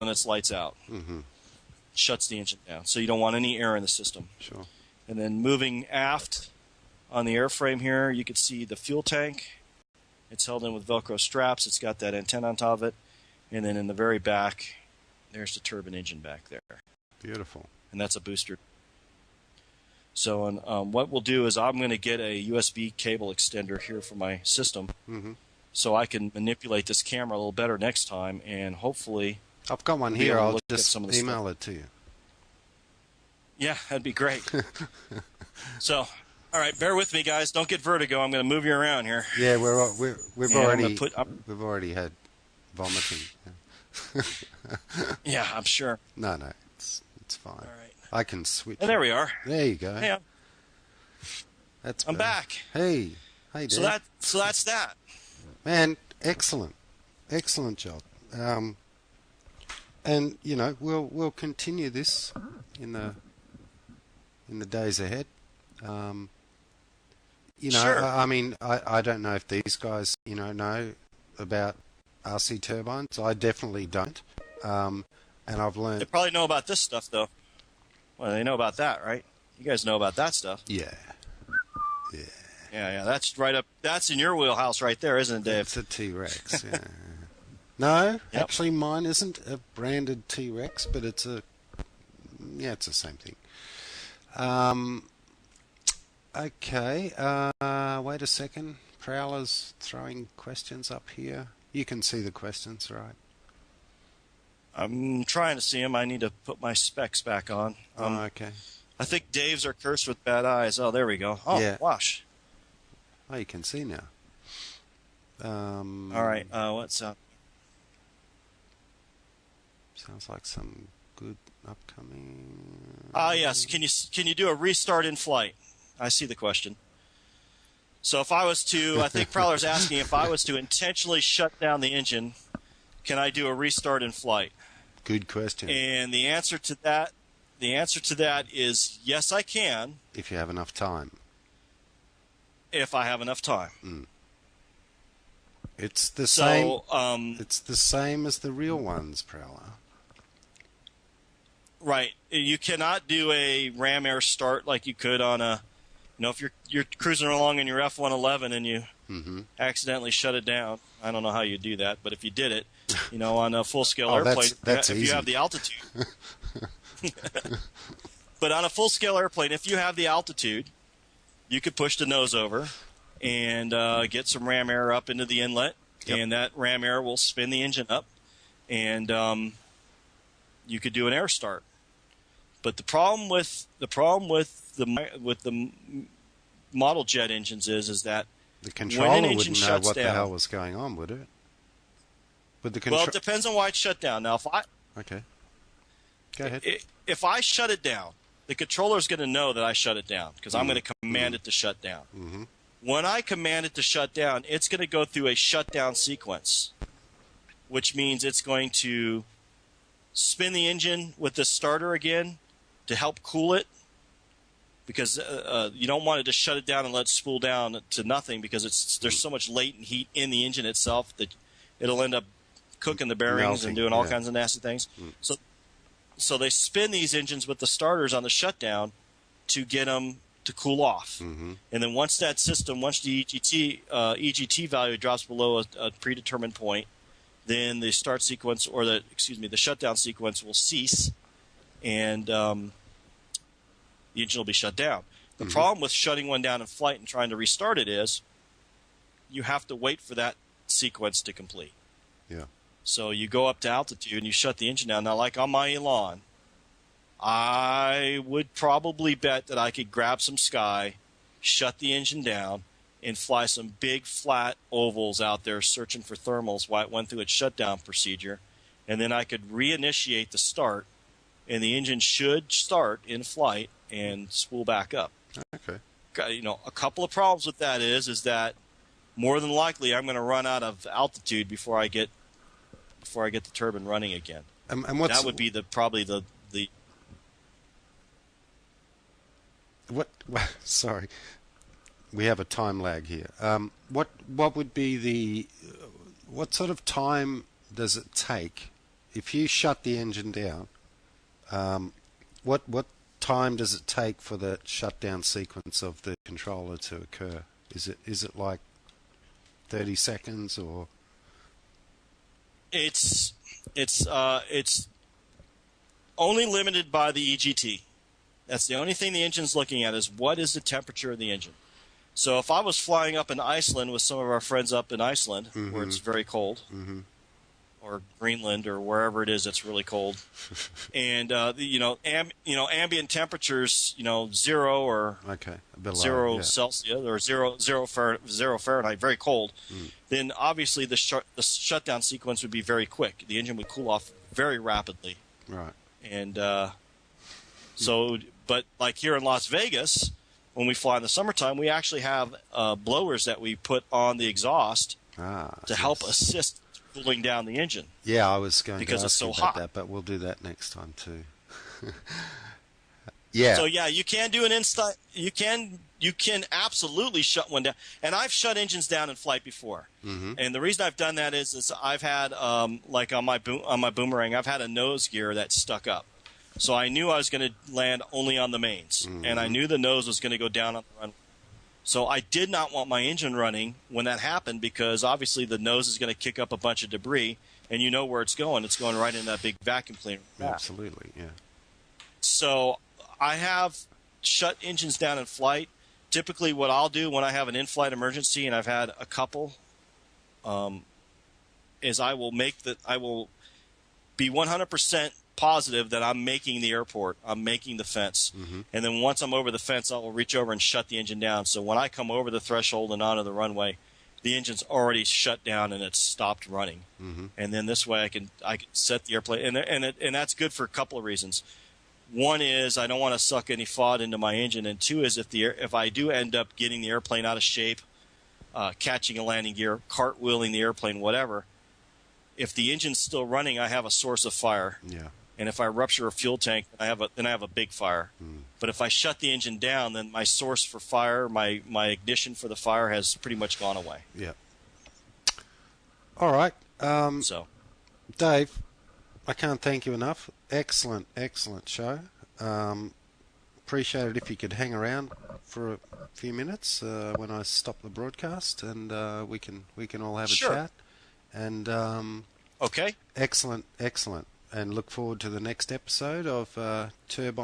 it's lights out. Mm-hmm. Shuts the engine down. So you don't want any air in the system. Sure. And then moving aft on the airframe here, you can see the fuel tank. It's held in with Velcro straps. It's got that antenna on top of it. And then in the very back, there's the turbine engine back there. Beautiful. And that's a booster. So what we'll do is I'm going to get a USB cable extender here for my system, so I can manipulate this camera a little better next time, and hopefully I've got one here. I'll just email it to you. Yeah, that'd be great. So, all right, bear with me, guys. Don't get vertigo. I'm going to move you around here. Yeah, we've already had vomiting. Yeah, I'm sure. No, it's fine. All right. I can switch. And there we are. There you go. Hey, I'm back. Hey, Dave. So that's that. Man, excellent job. And we'll continue this in the days ahead. Sure. I mean, I don't know if these guys know about RC turbines. I definitely don't. And I've learned. They probably know about this stuff, though. Well, they know about that, right? You guys know about that stuff. Yeah. Yeah. That's right up. That's in your wheelhouse, right there, isn't it, Dave? It's a T-Rex. Yeah. No, actually, mine isn't a branded T-Rex, but it's the same thing. Okay. Wait a second. Prowler's throwing questions up here. You can see the questions, right? I'm trying to see them. I need to put my specs back on. Okay. I think Dave's are cursed with bad eyes. Oh, there we go. Oh, yeah. Wash. Oh, you can see now. All right. What's up? Sounds like some good upcoming. Yes. Can you do a restart in flight? I see the question. So if I was to, I think Prowler's asking if I was to intentionally shut down the engine, can I do a restart in flight? Good question. And the answer to that is yes, I can. If you have enough time. If I have enough time. Mm. It's the same. It's the same as the real ones, Prowler. Right. You cannot do a ram air start like you could on a. If you're cruising along in your F-111 and you accidentally shut it down, I don't know how you do that, but if you did it, on a full-scale airplane, that's if easy. you have the altitude. But on a full-scale airplane, if you have the altitude, you could push the nose over and get some ram air up into the inlet, and that ram air will spin the engine up, and you could do an air start. But the problem with the model jet engines is that the controller when an engine wouldn't know shuts what down, the hell was going on, would it? Well, it depends on why it's shut down. Now, okay, go ahead. If I shut it down, the controller is going to know that I shut it down because I'm going to command it to shut down. Mm-hmm. When I command it to shut down, it's going to go through a shutdown sequence, which means it's going to spin the engine with the starter again to help cool it, because you don't want to just shut it down and let it spool down to nothing, because there's so much latent heat in the engine itself that it'll end up cooking the bearings and doing all kinds of nasty things. So they spin these engines with the starters on the shutdown to get them to cool off. And then once the EGT value drops below a predetermined point, then the start sequence, or the shutdown sequence will cease, and the engine will be shut down. The problem with shutting one down in flight and trying to restart it is you have to wait for that sequence to complete. Yeah. So you go up to altitude and you shut the engine down. Now, like on my Elan, I would probably bet that I could grab some sky, shut the engine down, and fly some big flat ovals out there searching for thermals while it went through its shutdown procedure. And then I could reinitiate the start, and the engine should start in flight and spool back up. Okay. A couple of problems with that is that more than likely I'm going to run out of altitude before I get the turbine running again. And that would be probably the what? Sorry, we have a time lag here. What would be what sort of time does it take if you shut the engine down, what time does it take for the shutdown sequence of the controller to occur? Is it like 30 seconds or? It's only limited by the EGT. That's the only thing the engine's looking at is what is the temperature of the engine. So if I was flying up in Iceland with some of our friends up in Iceland, where it's very cold, or Greenland or wherever it is that's really cold, and ambient temperatures, 0 or below, 0 Celsius or 0 Fahrenheit, very cold, then obviously the shutdown sequence would be very quick. The engine would cool off very rapidly. Right. And but like here in Las Vegas, when we fly in the summertime, we actually have blowers that we put on the exhaust to help assist cooling down the engine. Yeah, I was going because to it's ask so you hot. about that, but we'll do that next time too. Yeah. So yeah, you can do an install. You can absolutely shut one down, and I've shut engines down in flight before. And the reason I've done that is I've had like on my boomerang, I've had a nose gear that stuck up. So I knew I was going to land only on the mains, and I knew the nose was going to go down on the runway. So I did not want my engine running when that happened because obviously the nose is going to kick up a bunch of debris, and you know where it's going. It's going right in that big vacuum cleaner. Absolutely, yeah. So I have shut engines down in flight. Typically what I'll do when I have an in-flight emergency, and I've had a couple, is I will be 100% positive that I'm making the airport, I'm making the fence. And then once I'm over the fence, I will reach over and shut the engine down. So when I come over the threshold and onto the runway, the engine's already shut down and it's stopped running. And then this way I can set the airplane. And that's good for a couple of reasons. One is I don't want to suck any FOD into my engine. And two is if I do end up getting the airplane out of shape, catching a landing gear, cartwheeling the airplane, whatever, if the engine's still running, I have a source of fire. Yeah. And if I rupture a fuel tank, then I have a big fire. But if I shut the engine down, then my source for fire, my ignition for the fire has pretty much gone away. Yeah. All right. So, Dave, I can't thank you enough. Excellent show. Appreciate it if you could hang around for a few minutes when I stop the broadcast, and we can all have a chat. And okay. Excellent. And look forward to the next episode of Turbines